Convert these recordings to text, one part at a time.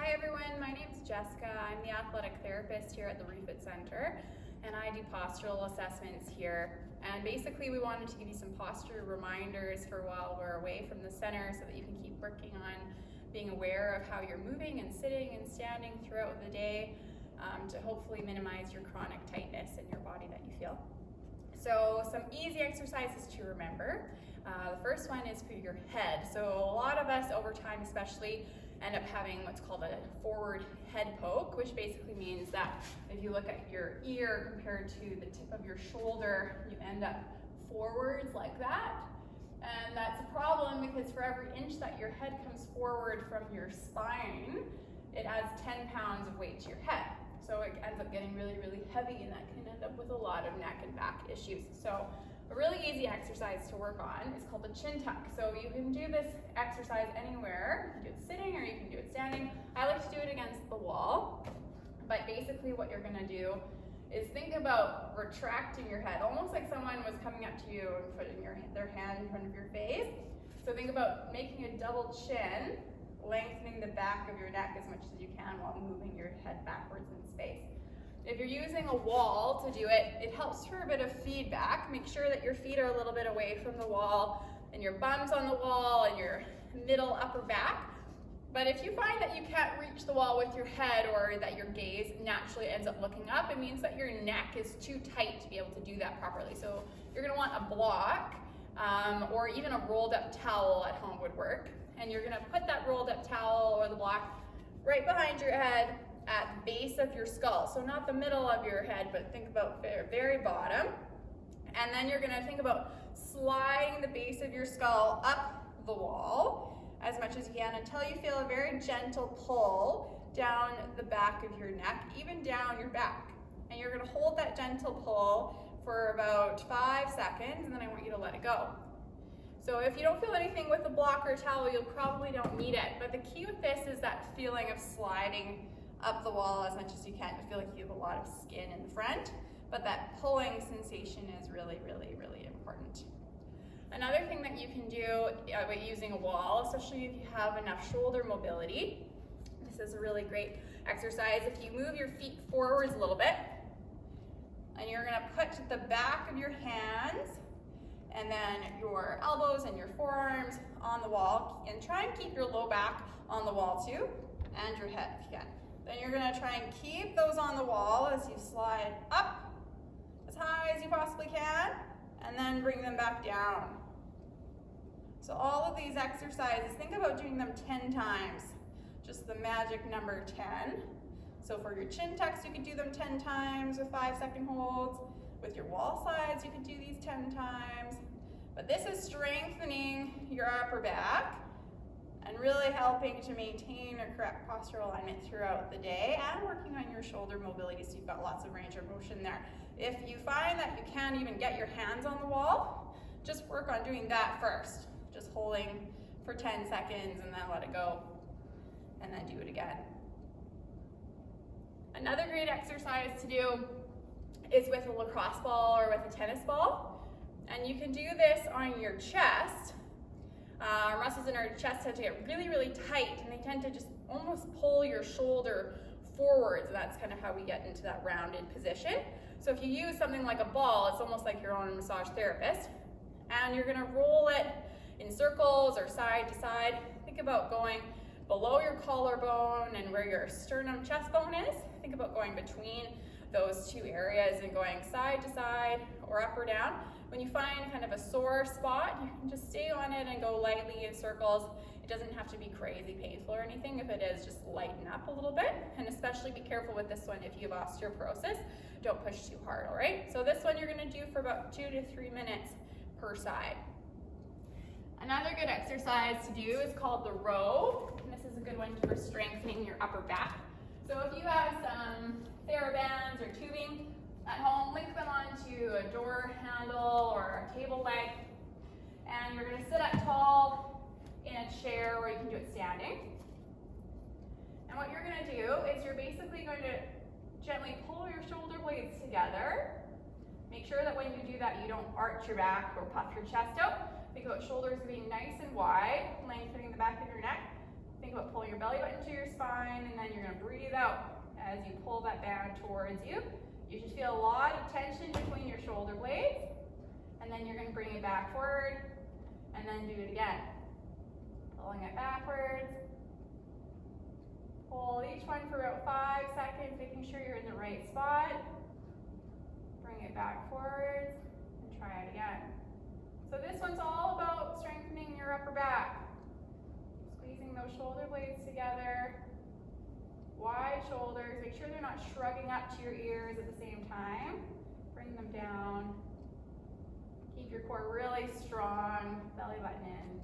Hi everyone, my name is Jessica. I'm the athletic therapist here at the Reh-Fit Center, and I do postural assessments here. And basically we wanted to give you some posture reminders for while we're away from the center so that you can keep working on being aware of how you're moving and sitting and standing throughout the day to hopefully minimize your chronic tightness in your body that you feel. So some easy exercises to remember. The first one is for your head. So a lot of us over time especially end up having what's called a forward head poke, which basically means that if you look at your ear compared to the tip of your shoulder, you end up forwards like that. And that's a problem because for every inch that your head comes forward from your spine, it adds 10 pounds of weight to your head. So it ends up getting really, really heavy, and that can end up with a lot of neck and back issues. So a really easy exercise to work on is called the chin tuck. So you can do this exercise anywhere. You can do it sitting or you can do it standing. I like to do it against the wall. But basically what you're gonna do is think about retracting your head, almost like someone was coming up to you and putting their hand in front of your face. So think about making a double chin, lengthening the back of your neck as much as you can while moving your head backwards in space. If you're using a wall to do it, it helps for a bit of feedback. Make sure that your feet are a little bit away from the wall and your bum's on the wall and your middle upper back. But if you find that you can't reach the wall with your head or that your gaze naturally ends up looking up, it means that your neck is too tight to be able to do that properly. So you're gonna want a block or even a rolled up towel at home would work. And you're gonna put that rolled up towel or the block right behind your head at the base of your skull. So not the middle of your head, but think about the very bottom. And then you're gonna think about sliding the base of your skull up the wall as much as you can until you feel a very gentle pull down the back of your neck, even down your back. And you're gonna hold that gentle pull for about 5 seconds, and then I want you to let it go. So if you don't feel anything with the block or towel, you probably don't need it. But the key with this is that feeling of sliding up the wall as much as you can to feel like you have a lot of skin in the front. But that pulling sensation is really, really, really important. Another thing that you can do by using a wall, especially if you have enough shoulder mobility, this is a really great exercise. If you move your feet forwards a little bit, and you're gonna put the back of your hands and then your elbows and your forearms on the wall, and try and keep your low back on the wall too, and your head if you can. Then you're gonna try and keep those on the wall as you slide up as high as you possibly can, and then bring them back down. So all of these exercises, think about doing them 10 times, just the magic number 10. So for your chin tucks, you could do them 10 times with 5-second holds. With your wall slides, you could do these 10 times. But this is strengthening your upper back and really helping to maintain a correct postural alignment throughout the day and working on your shoulder mobility so you've got lots of range of motion there. If you find that you can't even get your hands on the wall, just work on doing that first. Just holding for 10 seconds and then let it go, and then do it again. Another great exercise to do is with a lacrosse ball or with a tennis ball. And you can do this on your chest. Our muscles in our chest tend to get really, really tight, and they tend to just almost pull your shoulder forwards. That's kind of how we get into that rounded position. So if you use something like a ball, it's almost like your own massage therapist. And you're gonna roll it in circles or side to side. Think about going below your collarbone and where your sternum chest bone is. Think about going between those two areas and going side to side or up or down. When you find kind of a sore spot, you can just stay on it and go lightly in circles. It doesn't have to be crazy painful or anything. If it is, just lighten up a little bit, and especially be careful with this one if you have osteoporosis. Don't push too hard, all right? So this one you're gonna do for about 2 to 3 minutes per side. Another good exercise to do is called the row. And this is a good one for strengthening your upper back. So if you have some TheraBands or tubing at home, link them onto a door handle or a table leg. And you're gonna sit up tall in a chair, or you can do it standing. And what you're gonna do is you're basically going to gently pull your shoulder blades together. Make sure that when you do that, you don't arch your back or puff your chest out. Think about shoulders being nice and wide, lengthening the back of your neck. Think about pulling your belly button to your spine, and then you're gonna breathe out as you pull that band towards you. You should feel a lot of tension between your shoulder blades, and then you're gonna bring it back forward, and then do it again. Pulling it backwards. Hold each one for about 5 seconds, making sure you're in the right spot. Bring it back forwards, and try it again. So this one's all about strengthening your upper back. Squeezing those shoulder blades together. Wide shoulders, make sure they're not shrugging up to your ears at the same time. Bring them down. Keep your core really strong, belly button in.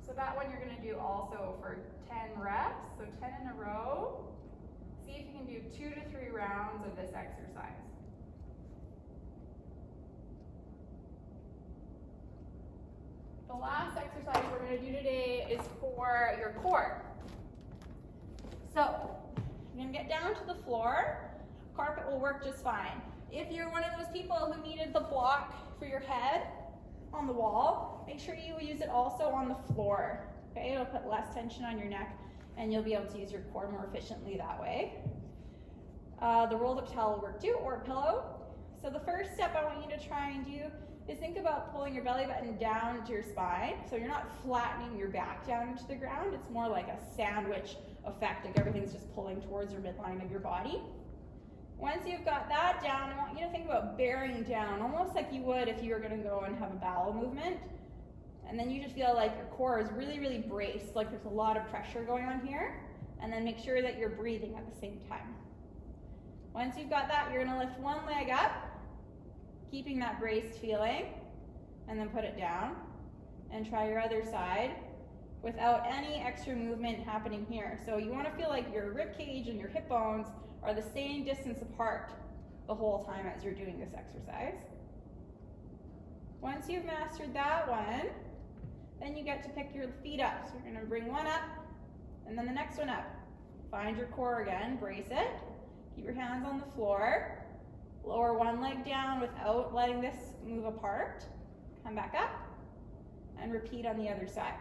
So that one you're gonna do also for 10 reps, so 10 in a row. See if you can do 2 to 3 rounds of this exercise. The last exercise we're going to do today is for your core. So, you're going to get down to the floor. Carpet will work just fine. If you're one of those people who needed the block for your head on the wall, make sure you use it also on the floor. Okay, it'll put less tension on your neck and you'll be able to use your core more efficiently that way. The rolled up towel will work too, or a pillow. So the first step I want you to try and do is think about pulling your belly button down to your spine. So you're not flattening your back down into the ground. It's more like a sandwich effect, like everything's just pulling towards your midline of your body. Once you've got that down, I want you to think about bearing down, almost like you would if you were gonna go and have a bowel movement. And then you just feel like your core is really, really braced, like there's a lot of pressure going on here. And then make sure that you're breathing at the same time. Once you've got that, you're gonna lift one leg up, keeping that braced feeling, and then put it down. And try your other side without any extra movement happening here. So you wanna feel like your rib cage and your hip bones are the same distance apart the whole time as you're doing this exercise. Once you've mastered that one, then you get to pick your feet up. So you're gonna bring one up, and then the next one up. Find your core again, brace it. Keep your hands on the floor. Lower one leg down without letting this move apart. Come back up, and repeat on the other side.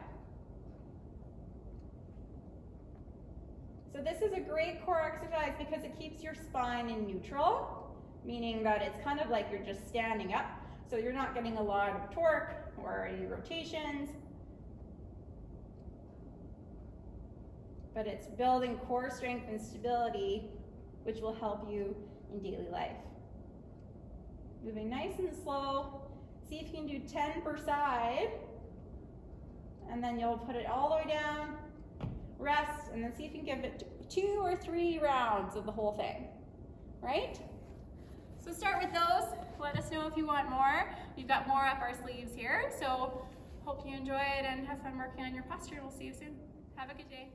So this is a great core exercise because it keeps your spine in neutral, meaning that it's kind of like you're just standing up. So you're not getting a lot of torque or any rotations, but it's building core strength and stability, which will help you in daily life. Moving nice and slow. See if you can do 10 per side, and then you'll put it all the way down, rest, and then see if you can give it 2 or 3 rounds of the whole thing, right? So start with those. Let us know if you want more. We've got more up our sleeves here, so hope you enjoy it and have fun working on your posture. We'll see you soon. Have a good day.